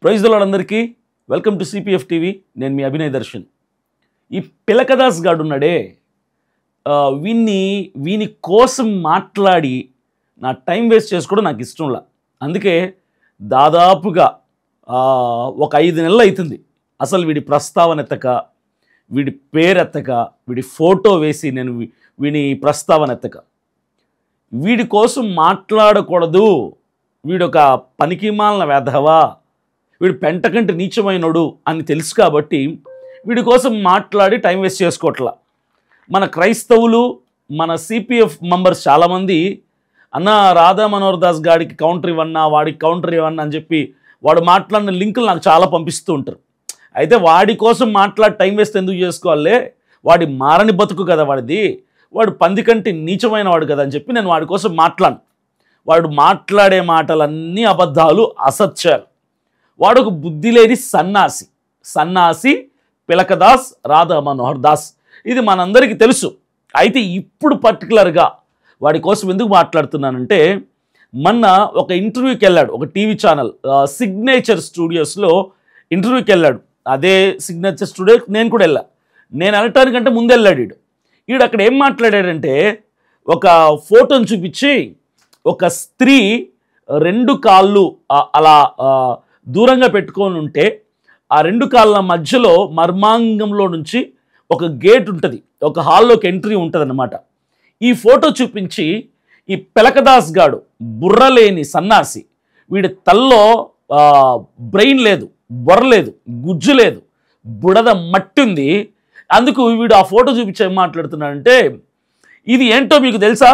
Praise the lord అందరికీ welcome to CPF TV. నేను మీ అభినయ్ దర్శన్. ఈ పిలకదాస్ గాడు ఉన్నాడే, వీని కోసం మాట్లాడి నా టైం వేస్ట్ చేసుకోవడం నాకు ఇష్టంలా. అందుకే దాదాపుగా ఒక 5 నెలలు అవుతుంది అసలు వీడి ప్రస్తావన ఎత్తక, వీడి పేరెత్తక, వీడి ఫోటో వేసి నేను వీని ప్రస్తావన ఎత్తక. వీడి కోసం మాట్లాడకూడదు, వీడొక పనికిమాలిన వెధవా, వీడు పెంటకంటి నీచమైనడు అని తెలుసు కాబట్టి వీడి కోసం మాట్లాడి టైం వేస్ట్ చేసుకోవట్లా. మన క్రైస్తవులు, మన సిపిఎఫ్ మెంబర్స్ చాలామంది అన్న రాధా మనోహర్ దాస్ గాడికి కౌంటర్ ఇవ్వన్నా, వాడికి కౌంటర్ ఇవ్వన్నా అని చెప్పి వాడు మాట్లాడిన లింకులు నాకు చాలా పంపిస్తూ ఉంటారు. అయితే వాడి కోసం మాట్లాడి టైం వేస్ట్ ఎందుకు చేసుకోవాలి, వాడి మారని బతుకు కదా వాడిది, వాడు పందికంటి నీచమైన వాడు కదా అని చెప్పి నేను వాడి కోసం మాట్లాడను. వాడు మాట్లాడే మాటలన్నీ అబద్ధాలు, అసత్యాలు. వాడు ఒక బుద్ధి లేని సన్నాసి పిలకదాస్, రాధా మనోహర్ దాస్. ఇది మనందరికీ తెలుసు. అయితే ఇప్పుడు పర్టికులర్గా వాడి కోసం ఎందుకు మాట్లాడుతున్నానంటే, మొన్న ఒక ఇంటర్వ్యూకి వెళ్ళాడు, ఒక టీవీ ఛానల్ సిగ్నేచర్ స్టూడియోస్లో ఇంటర్వ్యూకి వెళ్ళాడు. అదే సిగ్నేచర్ స్టూడియో నేను కూడా వెళ్ళా. నేను వెళ్ళటానికంటే ముందు వెళ్ళాడు వీడు. అక్కడ ఏం మాట్లాడాడంటే, ఒక ఫోటోని చూపించి ఒక స్త్రీ 2 కాళ్ళు అలా దూరంగా పెట్టుకొని ఉంటే ఆ 2 కాళ్ళ మధ్యలో మర్మాంగంలో నుంచి ఒక గేట్ ఉంటుంది, ఒక హాల్లోకి ఎంట్రీ ఉంటుంది అన్నమాట. ఈ ఫోటో చూపించి ఈ పిలకదాస్ గాడు బుర్రలేని సన్నాసి, వీడి తల్లో బ్రెయిన్ లేదు, బుర్ర లేదు, గుజ్జు లేదు, బుడద మట్టి ఉంది. అందుకు వీడు ఆ ఫోటో చూపించి ఏం మాట్లాడుతున్నాడంటే, ఇది ఏంటో మీకు తెలుసా,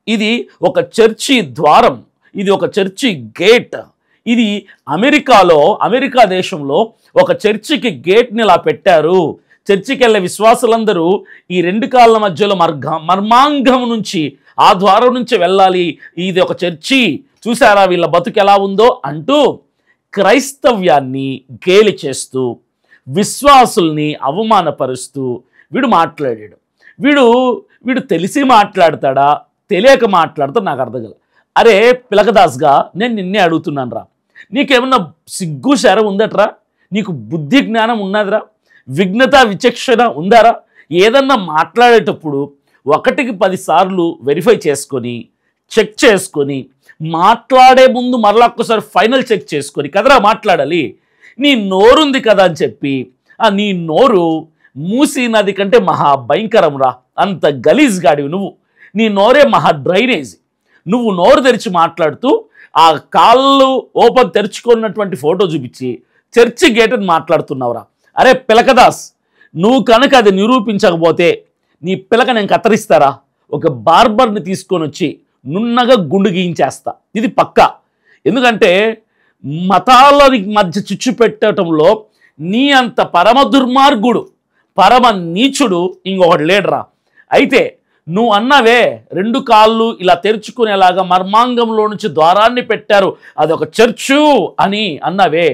ఇది ఒక చర్చి ద్వారం, ఇది ఒక చర్చి గేట్, ఇది అమెరికా దేశంలో ఒక చర్చికి గేట్ని ఇలా పెట్టారు. చర్చికి వెళ్ళే విశ్వాసులందరూ ఈ 2 కాళ్ళ మధ్యలో మర్మాంగం నుంచి, ఆ ద్వారం నుంచి వెళ్ళాలి, ఇది ఒక చర్చి, చూసారా వీళ్ళ బతుకు ఎలా ఉందో అంటూ క్రైస్తవ్యాన్ని గేలి చేస్తూ, విశ్వాసుల్ని అవమానపరుస్తూ వీడు మాట్లాడాడు. వీడు తెలిసి మాట్లాడతాడా, తెలియక మాట్లాడతాడు నాకు అర్థం కాదు. అరే పిలకదాస్గా, నేను నిన్నే అడుగుతున్నాను రా, నీకేమన్నా సిగ్గు శరం ఉందట్రా, నీకు బుద్ధి జ్ఞానం ఉన్నదిరా, విఘ్నత విచక్షణ ఉందారా? ఏదన్నా మాట్లాడేటప్పుడు 1కి 10 సార్లు వెరిఫై చేసుకొని, చెక్ చేసుకొని, మాట్లాడే ముందు మరలా ఒక్కసారి ఫైనల్ చెక్ చేసుకొని కదరా మాట్లాడాలి. నీ నోరుంది కదా అని చెప్పి నీ నోరు మూసీ నది కంటే మహా భయంకరం రా, అంత గలీజ్ గాడివి నువ్వు. నీ నోరే మహా డ్రైనేజ్. నువ్వు నోరు తెరిచి మాట్లాడుతూ ఆ కాళ్ళు ఓపెన్ తెరుచుకున్నటువంటి ఫోటో చూపించి చర్చి గేట్ అని మాట్లాడుతున్నావురా. అరే పిలకదాస్, నువ్వు కనుక అది నిరూపించకపోతే నీ పిలక నేను కత్తిరిస్తారా, ఒక బార్బర్ని తీసుకొని వచ్చి నున్నగా గుండు గీయించేస్తా, ఇది పక్కా. ఎందుకంటే మతాల మధ్య చిచ్చు పెట్టడంలో నీ అంత పరమ దుర్మార్గుడు, పరమ నీచుడు ఇంకొకటి లేడరా. అయితే నువ్వు అన్నావే 2 కాళ్ళు ఇలా తెరుచుకునేలాగా మర్మాంగంలో నుంచి ద్వారాన్ని పెట్టారు, అది ఒక చర్చు అని అన్నావే,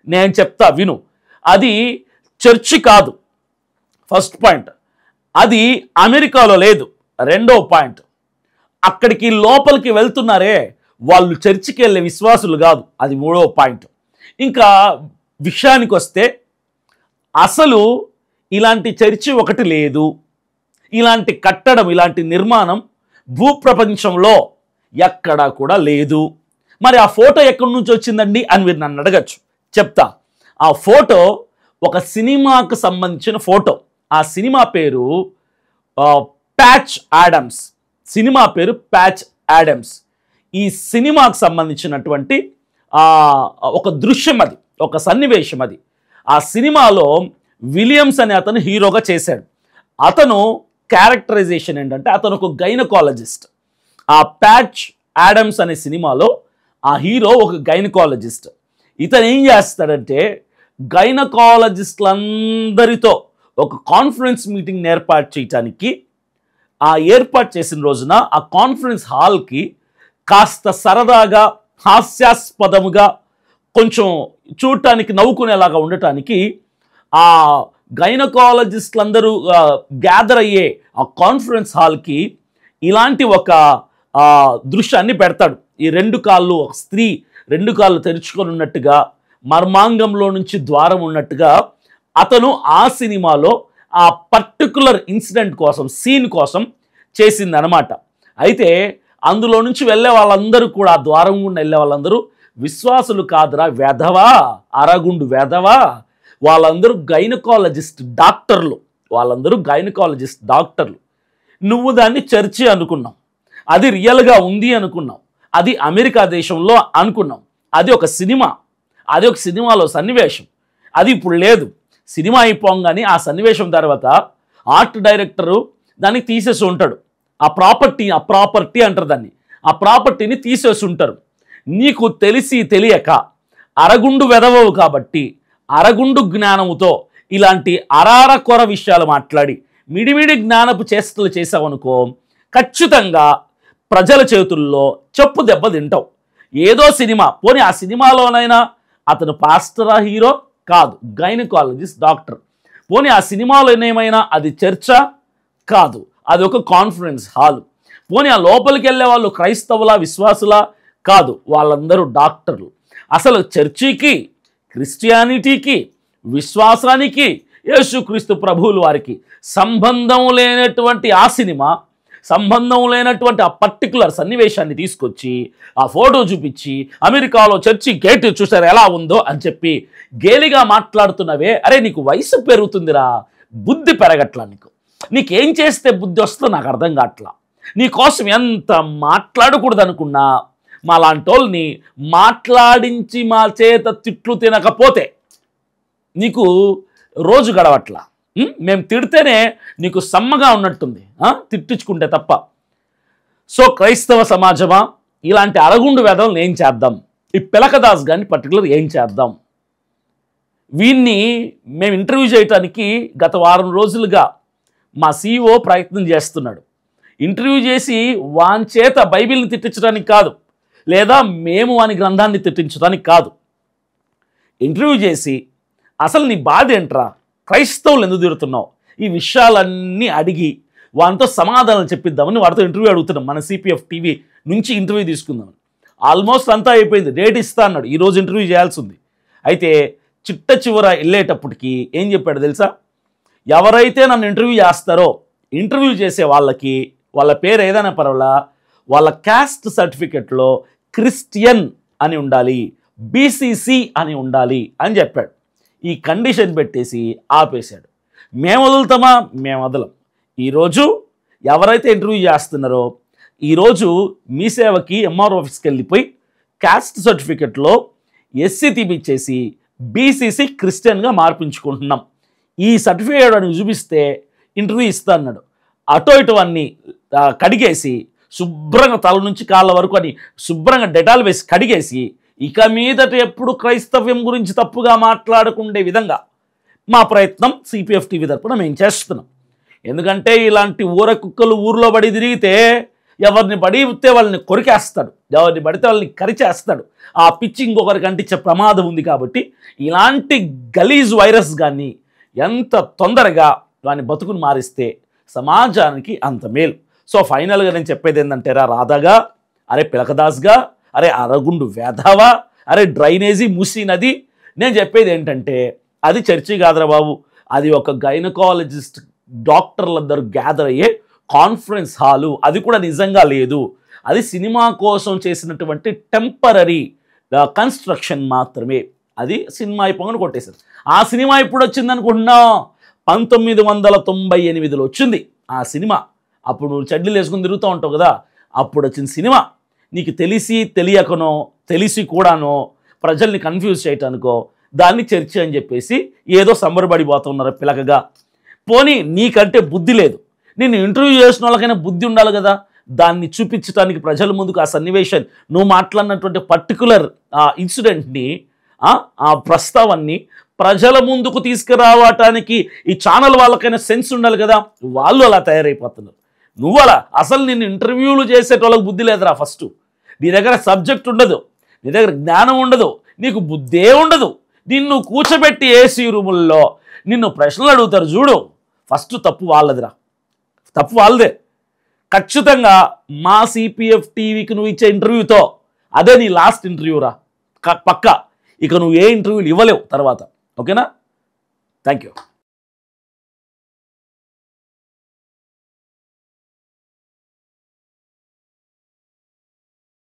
నేను చెప్తా విను. అది చర్చి కాదు, ఫస్ట్ పాయింట్. అది అమెరికాలో లేదు. 2వ పాయింట్, అక్కడికి లోపలికి వెళ్తున్నారే వాళ్ళు చర్చికి వెళ్ళే విశ్వాసులు కాదు, అది 3వ పాయింట్. ఇంకా విషయానికి వస్తే, అసలు ఇలాంటి చర్చి ఒకటి లేదు, ఇలాంటి కట్టడం, ఇలాంటి నిర్మాణం భూప్రపంచంలో ఎక్కడా కూడా లేదు. మరి ఆ ఫోటో ఎక్కడి నుంచి వచ్చిందండి అని మీరు నన్ను అడగచ్చు. చెప్తా. ఆ ఫోటో ఒక సినిమాకు సంబంధించిన ఫోటో. ఆ సినిమా పేరు ప్యాచ్ ఆడమ్స్. సినిమా పేరు ప్యాచ్ ఆడమ్స్. ఈ సినిమాకు సంబంధించినటువంటి ఒక దృశ్యం అది, ఒక సన్నివేశం అది. ఆ సినిమాలో విలియమ్స్ అనే అతను హీరోగా చేశాడు. అతను క్యారెక్టరైజేషన్ ఏంటంటే, అతను ఒక గైనకాలజిస్ట్. ఆ ప్యాచ్ ఆడమ్స్ అనే సినిమాలో ఆ హీరో ఒక గైనకాలజిస్ట్. ఇతను ఏం చేస్తాడంటే, గైనకాలజిస్టులందరితో ఒక కాన్ఫరెన్స్ మీటింగ్ ఏర్పాటు చేయడానికి, ఆ ఏర్పాటు చేసిన రోజున ఆ కాన్ఫరెన్స్ హాల్కి కాస్త సరదాగా, హాస్యాస్పదముగా, కొంచెం చూడటానికి నవ్వుకునేలాగా ఉండటానికి ఆ గైనకాలజిస్టులందరూ గ్యాదర్ అయ్యే ఆ కాన్ఫరెన్స్ హాల్కి ఇలాంటి ఒక దృశ్యాన్ని పెడతాడు. ఈ 2 కాళ్ళు, ఒక స్త్రీ 2 కాళ్ళు తెరుచుకొని ఉన్నట్టుగా మర్మాంగంలో నుంచి ద్వారం ఉన్నట్టుగా అతను ఆ సినిమాలో ఆ పర్టికులర్ ఇన్సిడెంట్ కోసం, సీన్ కోసం చేసిందనమాట. అయితే అందులో నుంచి వెళ్ళే వాళ్ళందరూ కూడా, ఆ ద్వారం గుండా వెళ్ళే వాళ్ళందరూ విశ్వాసులు కాదురా వెధవా, అరగుండు వెధవా, వాళ్ళందరూ గైనకాలజిస్ట్ డాక్టర్లు, వాళ్ళందరూ గైనకాలజిస్ట్ డాక్టర్లు. నువ్వు దాన్ని చర్చి అనుకున్నావు, అది రియల్గా ఉంది అనుకున్నావు, అది అమెరికా దేశంలో అనుకున్నావు, అది ఒక సినిమా, అది ఒక సినిమాలో సన్నివేశం, అది ఇప్పుడు లేదు. సినిమా అయిపోగానే ఆ సన్నివేశం తర్వాత ఆర్ట్ డైరెక్టరు దాన్ని తీసేసి ఉంటాడు. ఆ ప్రాపర్టీ అంటారు దాన్ని, ఆ ప్రాపర్టీని తీసేసి ఉంటారు. నీకు తెలిసి తెలియక అరగుండు వెదవవు కాబట్టి అరగుండు జ్ఞానముతో ఇలాంటి అరారకొర విషయాలు మాట్లాడి మిడిమిడి జ్ఞానపు చేష్టలు చేసావనుకో, ఖచ్చితంగా ప్రజల చేతుల్లో చెప్పు దెబ్బ తింటావు. ఏదో సినిమా, పోనీ ఆ సినిమాలోనైనా అతను పాస్టరా, హీరో కాదు, గైనకాలజిస్ట్ డాక్టర్. పోనీ ఆ సినిమాలోనేమైనా అది చర్చా కాదు, అది ఒక కాన్ఫరెన్స్ హాల్. పోనీ ఆ లోపలికి వెళ్ళే వాళ్ళు క్రైస్తవులా, విశ్వాసులా కాదు, వాళ్ళందరూ డాక్టర్లు. అసలు చర్చికి, క్రిస్టియానిటీకి, విశ్వాసానికి, యేసుక్రీస్తు ప్రభువుల వారికి సంబంధం లేనటువంటి ఆ సినిమా, సంబంధం లేనటువంటి ఆ పర్టికులర్ సన్నివేశాన్ని తీసుకొచ్చి ఆ ఫోటో చూపించి అమెరికాలో చర్చి గేట్ చూసారు ఎలా ఉందో అని చెప్పి గేలిగా మాట్లాడుతున్నవే. అరే నీకు వయసు పెరుగుతుందిరా, బుద్ధి పెరగట్లా. నీకేం చేస్తే బుద్ధి వస్తుందో నాకు అర్థం కావట్లా. నీకోసం ఎంత మాట్లాడకూడదు అనుకున్నా మా లాంటి వాళ్ళని మాట్లాడించి మా చేత తిట్లు తినకపోతే నీకు రోజు గడవట్లా. మేము తిడితేనే నీకు సమ్మగా ఉన్నట్టుంది, తిట్టించుకుంటే తప్ప. సో క్రైస్తవ సమాజమా, ఇలాంటి అరగుండు వేదనలు ఏం చేద్దాం? ఈ పిలకదాస్ గారిని పర్టికులర్ ఏం చేద్దాం? వీన్ని మేము ఇంటర్వ్యూ చేయడానికి గత వారం రోజులుగా మా CEO ప్రయత్నం చేస్తున్నాడు. ఇంటర్వ్యూ చేసి వాని చేత బైబిల్ని తిట్టించడానికి కాదు, లేదా మేము వాని గ్రంథాన్ని తిట్టించడానికి కాదు. ఇంటర్వ్యూ చేసి అసలు నీ బాధ ఏంట్రా, క్రైస్తవులు ఎందుకు తిడుతున్నావు, ఈ విషయాలన్నీ అడిగి వానితో సమాధానం చెప్పిద్దామని వాడితో ఇంటర్వ్యూ అడుగుతున్నాం. మన CPF TV నుంచి ఇంటర్వ్యూ తీసుకుందామని. ఆల్మోస్ట్ అంతా అయిపోయింది, డేట్ ఇస్తా అన్నాడు, ఈరోజు ఇంటర్వ్యూ చేయాల్సి ఉంది. అయితే చిట్ట చివర వెళ్ళేటప్పటికి ఏం చెప్పాడు తెలుసా? ఎవరైతే నన్ను ఇంటర్వ్యూ చేస్తారో, ఇంటర్వ్యూ చేసే వాళ్ళకి, వాళ్ళ పేరు ఏదైనా పర్వాలా, వాళ్ళ క్యాస్ట్ సర్టిఫికెట్లో క్రిస్టియన్ అని ఉండాలి, BCC అని ఉండాలి అని చెప్పాడు. ఈ కండిషన్ పెట్టేసి ఆపేశాడు. మేము వదులుతామా? మేము వదలం. ఈరోజు ఎవరైతే ఇంటర్వ్యూ చేస్తున్నారో, ఈరోజు మీ సేవకి MR ఆఫీస్కి వెళ్ళిపోయి క్యాస్ట్ సర్టిఫికెట్లో SC తీపిచ్చేసి BCC క్రిస్టియన్గా మార్పించుకుంటున్నాం. ఈ సర్టిఫికేట్ అని చూపిస్తే ఇంటర్వ్యూ ఇస్తా అన్నాడు. అటో ఇటు అన్నీ కడిగేసి శుభ్రంగా తల నుంచి కాళ్ళ వరకు అని శుభ్రంగా డెటాల్ వేసి కడిగేసి ఇక మీదట ఎప్పుడు క్రైస్తవ్యం గురించి తప్పుగా మాట్లాడుకుండే విధంగా మా ప్రయత్నం CPF TV తరపున మేము చేస్తున్నాం. ఎందుకంటే ఇలాంటి ఊర కుక్కలు ఊర్లో పడి తిరిగితే ఎవరిని పడితే వాళ్ళని కొరికేస్తాడు, ఎవరిని పడితే వాళ్ళని కరిచేస్తాడు. ఆ పిచ్చి ఇంకొకరికి అంటించే ప్రమాదం ఉంది. కాబట్టి ఇలాంటి గలీజ్ వైరస్ కానీ ఎంత తొందరగా వాని బతుకుని మారిస్తే సమాజానికి అంత మేలు. సో ఫైనల్గా నేను చెప్పేది ఏంటంటే, రాధాగా, అరే పిలకదాస్గా, అరే అరగుండు వేధవా, అరే డ్రైనేజీ మూసీ నది, నేను చెప్పేది ఏంటంటే అది చర్చి కాదురా బాబు, అది ఒక గైనకాలజిస్ట్ డాక్టర్లందరూ గ్యాదర్ అయ్యే కాన్ఫరెన్స్ హాలు. అది కూడా నిజంగా లేదు, అది సినిమా కోసం చేసినటువంటి టెంపరరీ కన్స్ట్రక్షన్ మాత్రమే. అది సినిమా అయిపోగానే కొట్టేశారు. ఆ సినిమా ఇప్పుడు వచ్చింది అనుకుంటున్నా, 1998లో వచ్చింది ఆ సినిమా. అప్పుడు నువ్వు చెడ్డీలు వేసుకుని తిరుగుతూ ఉంటావు కదా, అప్పుడు వచ్చిన సినిమా. నీకు తెలిసి తెలియకనో తెలిసి కూడానో ప్రజల్ని కన్ఫ్యూజ్ చేయటానికో దాన్ని చర్చ అని చెప్పేసి ఏదో సంబరపడిపోతున్నారు పిలకగా. పోనీ నీకంటే బుద్ధి లేదు, నేను ఇంటర్వ్యూ చేసిన వాళ్ళకైనా బుద్ధి ఉండాలి కదా, దాన్ని చూపించడానికి ప్రజల ముందుకు ఆ సన్నివేశం, నువ్వు మాట్లాడినటువంటి పర్టికులర్ ఇన్సిడెంట్ని, ఆ ప్రస్తావాన్ని ప్రజల ముందుకు తీసుకురావటానికి ఈ ఛానల్ వాళ్ళకైనా సెన్స్ ఉండాలి కదా. వాళ్ళు అలా తయారైపోతున్నారు. నువ్వు అలా అసలు నిన్ను ఇంటర్వ్యూలు చేసేటోళ్ళకి బుద్ధి లేదురా. ఫస్ట్ నీ దగ్గర సబ్జెక్ట్ ఉండదు, నీ దగ్గర జ్ఞానం ఉండదు, నీకు బుద్ధే ఉండదు. నిన్ను కూర్చోబెట్టి AC రూముల్లో నిన్ను ప్రశ్నలు అడుగుతారు చూడు, ఫస్ట్ తప్పు వాళ్ళదిరా, తప్పు వాళ్ళదే. ఖచ్చితంగా మా CPF TVకి నువ్వు ఇచ్చే ఇంటర్వ్యూతో అదే నీ లాస్ట్ ఇంటర్వ్యూరా, పక్క. ఇక నువ్వు ఏ ఇంటర్వ్యూలు ఇవ్వలేవు తర్వాత. ఓకేనా? Thank you.